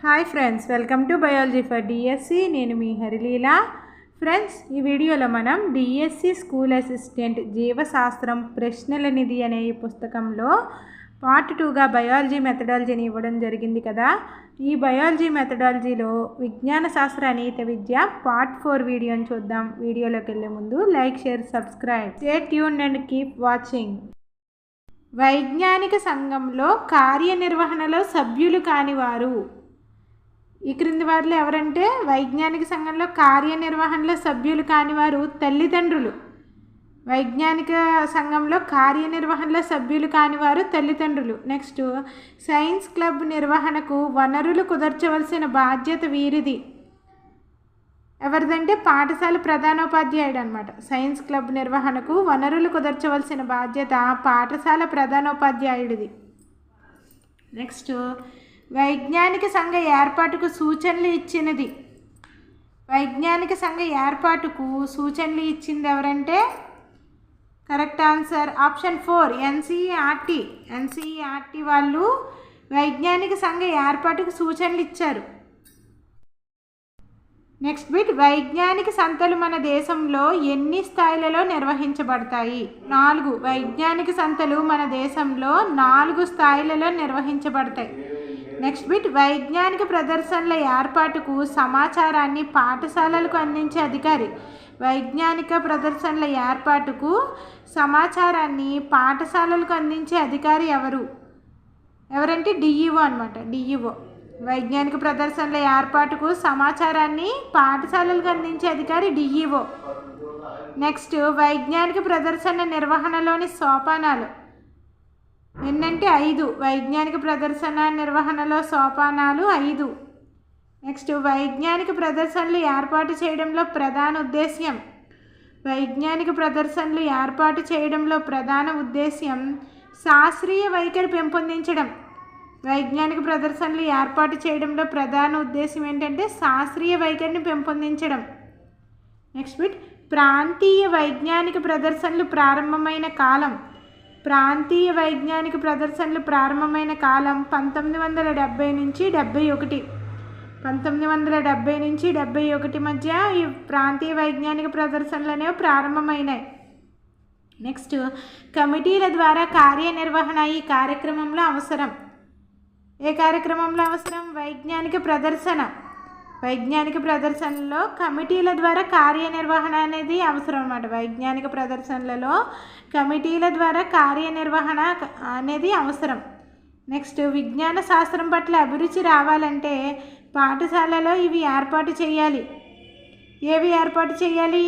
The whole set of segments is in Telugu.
Hi friends, welcome to biology for DSC. నేను మీ హరిలీల. ఫ్రెండ్స్, ఈ వీడియోలో మనం డిఎస్సి స్కూల్ అసిస్టెంట్ జీవశాస్త్రం ప్రశ్నల నిధి అనే ఈ పుస్తకంలో పార్ట్ 2గా బయాలజీ మెథడాలజీని ఇవ్వడం జరిగింది కదా. ఈ బయాలజీ మెథడాలజీలో విజ్ఞాన శాస్త్ర అనీత విద్య పార్ట్ 4 వీడియోని చూద్దాం. వీడియోలోకి వెళ్ళే ముందు like, share, subscribe. Stay tuned and keep watching. వైజ్ఞానిక సంఘంలో కార్యనిర్వహణలో సభ్యులు కానివారు. ఈ క్రింది వారిలో ఎవరంటే వైజ్ఞానిక సంఘంలో కార్యనిర్వహణలో సభ్యులు కానివారు తల్లిదండ్రులు. వైజ్ఞానిక సంఘంలో కార్యనిర్వహణలో సభ్యులు కానివారు తల్లిదండ్రులు. నెక్స్ట్, సైన్స్ క్లబ్ నిర్వహణకు వనరులు కుదర్చవలసిన బాధ్యత వీరిది. ఎవరిదంటే పాఠశాల ప్రధానోపాధ్యాయుడు అనమాట. సైన్స్ క్లబ్ నిర్వహణకు వనరులు కుదర్చవలసిన బాధ్యత పాఠశాల ప్రధానోపాధ్యాయుడిది. నెక్స్ట్, వైజ్ఞానిక సంఘ ఏర్పాటుకు సూచనలు ఇచ్చినది. వైజ్ఞానిక సంఘ ఏర్పాటుకు సూచనలు ఇచ్చింది ఎవరంటే correct answer option 4 NCERT. NCERT వాళ్ళు వైజ్ఞానిక సంఘ ఏర్పాటుకు సూచనలు ఇచ్చారు. నెక్స్ట్ బిట్, వైజ్ఞానిక సంతలు మన దేశంలో ఎన్ని స్థాయిలలో నిర్వహించబడతాయి? 4. వైజ్ఞానిక సంతలు మన దేశంలో 4 స్థాయిలలో నిర్వహించబడతాయి. నెక్స్ట్ బిట్, వైజ్ఞానిక ప్రదర్శనల ఏర్పాటుకు సమాచారాన్ని పాఠశాలలకు అందించే అధికారి. వైజ్ఞానిక ప్రదర్శనల ఏర్పాటుకు సమాచారాన్ని పాఠశాలలకు అందించే అధికారి ఎవరంటే డిఈఓ అనమాట. డిఈఓ వైజ్ఞానిక ప్రదర్శనల ఏర్పాటుకు సమాచారాన్ని పాఠశాలలకు అందించే అధికారి డిఈఓ. నెక్స్ట్, వైజ్ఞానిక ప్రదర్శన నిర్వహణలోని సోపానాలు ఎన్నంటే 5. వైజ్ఞానిక ప్రదర్శన నిర్వహణలో సోపానాలు 5. నెక్స్ట్, వైజ్ఞానిక ప్రదర్శనలు ఏర్పాటు చేయడంలో ప్రధాన ఉద్దేశ్యం. వైజ్ఞానిక ప్రదర్శనలు ఏర్పాటు చేయడంలో ప్రధాన ఉద్దేశ్యం శాస్త్రీయ వైఖరి పెంపొందించడం. వైజ్ఞానిక ప్రదర్శనలు ఏర్పాటు చేయడంలో ప్రధాన ఉద్దేశం ఏంటంటే శాస్త్రీయ వైఖరిని పెంపొందించడం. నెక్స్ట్ బిట్, ప్రాంతీయ వైజ్ఞానిక ప్రదర్శనలు ప్రారంభమైన కాలం. ప్రాంతీయ వైజ్ఞానిక ప్రదర్శనలు ప్రారంభమైన కాలం 1970 నుంచి 71. 1970 నుంచి 71 మధ్య ఈ ప్రాంతీయ వైజ్ఞానిక ప్రదర్శనలు అనేవి ప్రారంభమైనాయి. నెక్స్ట్, కమిటీల ద్వారా కార్యనిర్వహణ ఈ కార్యక్రమంలో అవసరం. ఏ కార్యక్రమంలో అవసరం? వైజ్ఞానిక ప్రదర్శన. వైజ్ఞానిక ప్రదర్శనలో కమిటీల ద్వారా కార్యనిర్వహణ అనేది అవసరం అన్నమాట. వైజ్ఞానిక ప్రదర్శనలలో కమిటీల ద్వారా కార్యనిర్వహణ అనేది అవసరం. నెక్స్ట్, విజ్ఞాన శాస్త్రం పట్ల అభిరుచి రావాలంటే పాఠశాలలో ఇవి ఏర్పాటు చేయాలి. ఏవి ఏర్పాటు చేయాలి?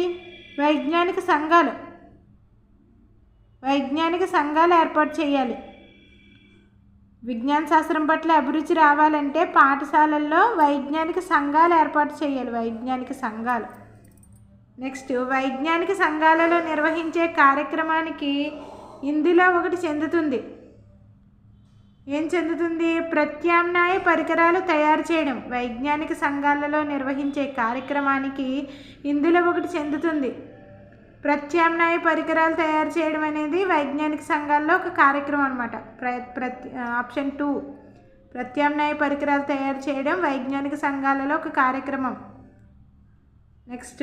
వైజ్ఞానిక సంఘాలు. వైజ్ఞానిక సంఘాలు ఏర్పాటు చేయాలి. విజ్ఞాన శాస్త్రం పట్ల అభిరుచి రావాలంటే పాఠశాలల్లో వైజ్ఞానిక సంఘాలు ఏర్పాటు చేయాలి. వైజ్ఞానిక సంఘాలు. నెక్స్ట్, వైజ్ఞానిక సంఘాలలో నిర్వహించే కార్యక్రమానికి ఇందులో ఒకటి చెందుతుంది. ఏం చెందుతుంది? ప్రత్యామ్నాయ పరికరాలు తయారు చేయడం. వైజ్ఞానిక సంఘాలలో నిర్వహించే కార్యక్రమానికి ఇందులో ఒకటి చెందుతుంది. ప్రత్యామ్నాయ పరికరాలు తయారు చేయడం అనేది వైజ్ఞానిక సంఘాల్లో ఒక కార్యక్రమం అనమాట. ఆప్షన్ 2 ప్రత్యామ్నాయ పరికరాలు తయారు చేయడం వైజ్ఞానిక సంఘాలలో ఒక కార్యక్రమం. నెక్స్ట్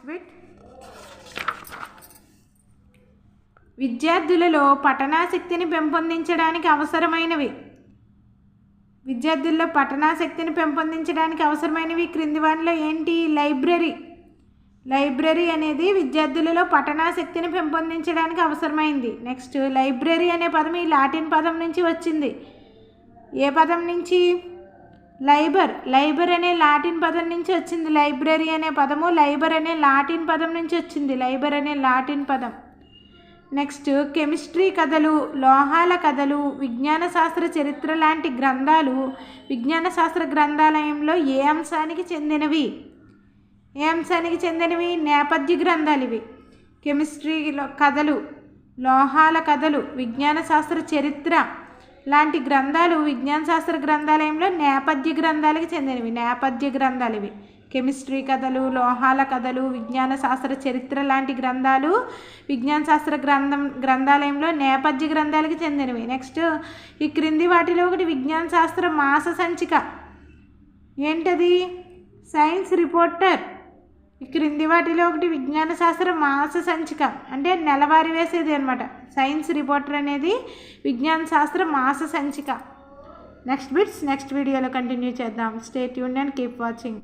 బిట్, విద్యార్థులలో పఠనాసక్తిని పెంపొందించడానికి అవసరమైనవి. విద్యార్థుల్లో పఠనాసక్తిని పెంపొందించడానికి అవసరమైనవి క్రింది వాటిలో ఏంటి? లైబ్రరీ. లైబ్రరీ అనేది విద్యార్థులలో పఠనాసక్తిని పెంపొందించడానికి అవసరమైంది. నెక్స్ట్, లైబ్రరీ అనే పదం ఈ లాటిన్ పదం నుంచి వచ్చింది. ఏ పదం నుంచి? లైబర్. లైబర్ అనే లాటిన్ పదం నుంచి వచ్చింది. లైబ్రరీ అనే పదము లైబర్ అనే లాటిన్ పదం నుంచి వచ్చింది. లైబర్ అనే లాటిన్ పదం. నెక్స్ట్, కెమిస్ట్రీ కథలు, లోహాల కథలు, విజ్ఞాన శాస్త్ర చరిత్ర లాంటి గ్రంథాలు విజ్ఞాన శాస్త్ర గ్రంథాలయంలో ఏ అంశానికి చెందినవి? ఏ అంశానికి చెందినవి? నేపథ్య గ్రంథాలు ఇవి. కెమిస్ట్రీలో కథలు, లోహాల కథలు, విజ్ఞాన శాస్త్ర చరిత్ర లాంటి గ్రంథాలు విజ్ఞాన శాస్త్ర గ్రంథాలయంలో నేపథ్య గ్రంథాలకు చెందినవి. నేపథ్య గ్రంథాలు ఇవి. కెమిస్ట్రీ కథలు, లోహాల కథలు, విజ్ఞాన శాస్త్ర చరిత్ర లాంటి గ్రంథాలు విజ్ఞాన శాస్త్ర గ్రంథాలయంలో నేపథ్య గ్రంథాలకి చెందినవి. నెక్స్ట్ ఈ క్రింది వాటిలో ఒకటి విజ్ఞాన శాస్త్ర మాస సంచిక. ఏంటది? Science reporter. ఈ క్రింది వాటిలో ఒకటి విజ్ఞాన శాస్త్ర మాస సంచిక, అంటే నెలవారీ వేసేది అనమాట. సైన్స్ రిపోర్టర్ అనేది విజ్ఞాన శాస్త్ర మాస సంచిక. నెక్స్ట్ బిట్స్ నెక్స్ట్ వీడియోలో కంటిన్యూ చేద్దాం. Stay tuned and keep watching.